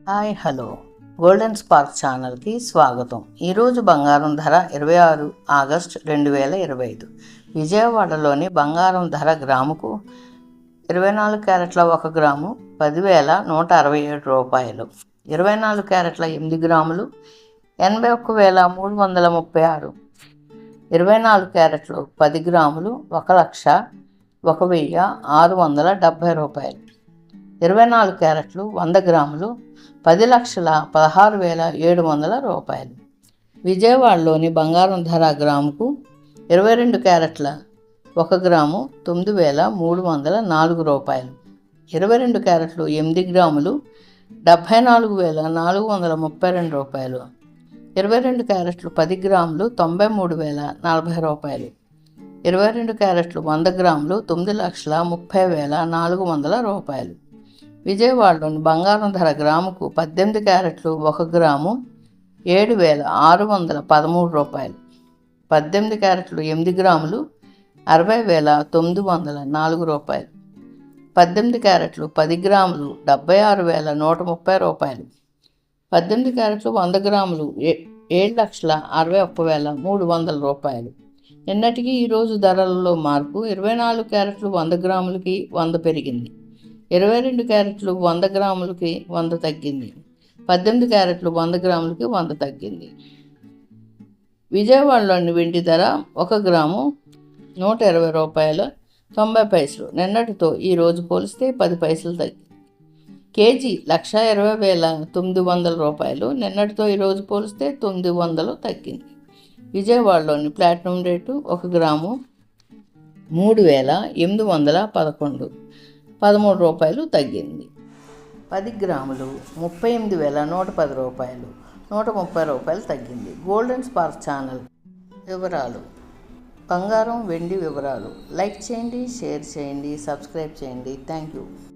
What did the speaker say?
Hi hello golden spark ఛానల్కి స్వాగతం. ఈరోజు బంగారం ధర 26 ఆగస్టు 2025. విజయవాడలోని బంగారం ధర గ్రాముకు 24 క్యారెట్ల 1 గ్రాము 10,167 రూపాయలు. 24 క్యారెట్ల 8 గ్రాములు 81,336. 24 క్యారెట్లు 10 గ్రాములు 1,01,670 రూపాయలు. 24 క్యారెట్లు 100 గ్రాములు 10,16,700 రూపాయలు. విజయవాడలోని బంగారం ధర గ్రాముకు 22 క్యారెట్ల 1 గ్రాము 9,304 రూపాయలు. 22 క్యారెట్లు 8 గ్రాములు 74,432 రూపాయలు. 22 క్యారెట్లు 10 గ్రాములు 93,040 రూపాయలు. 22 క్యారెట్లు 100 గ్రాములు 9,30,400 రూపాయలు. విజయవాడలోని బంగారం ధర గ్రాముకు 18 క్యారెట్లు 1 గ్రాము 7,613 రూపాయలు. 18 క్యారెట్లు 8 గ్రాములు 60,904 రూపాయలు. 18 క్యారెట్లు 10 గ్రాములు 76,130 రూపాయలు. 18 క్యారెట్లు 100 గ్రాములు 7,61,300 రూపాయలు. నిన్నటికి ఈరోజు ధరలలో మార్పు: 24 క్యారెట్లు 100 గ్రాములకి 100 పెరిగింది. 22 క్యారెట్లు 100 గ్రాములకి 100 తగ్గింది. 18 క్యారెట్లు 100 గ్రాములకి 100 తగ్గింది. విజయవాడలోని వెండి ధర 1 గ్రాము 120 రూపాయలు 90 పైసలు. నిన్నటితో ఈరోజు పోలిస్తే 10 పైసలు తగ్గింది. కేజీ 1,20,900 రూపాయలు. నిన్నటితో ఈరోజు పోలిస్తే 900 తగ్గింది. విజయవాడలోని ప్లాటినం రేటు 1 గ్రాము 3,811 రూపాయలు తగ్గింది. 10 గ్రాములు 38,110 రూపాయలు 130 రూపాయలు తగ్గింది. గోల్డెన్ స్పార్క్ ఛానల్ వివరాలు: బంగారం వెండి వివరాలు. లైక్ చేయండి, షేర్ చేయండి, సబ్స్క్రైబ్ చేయండి. Thank you.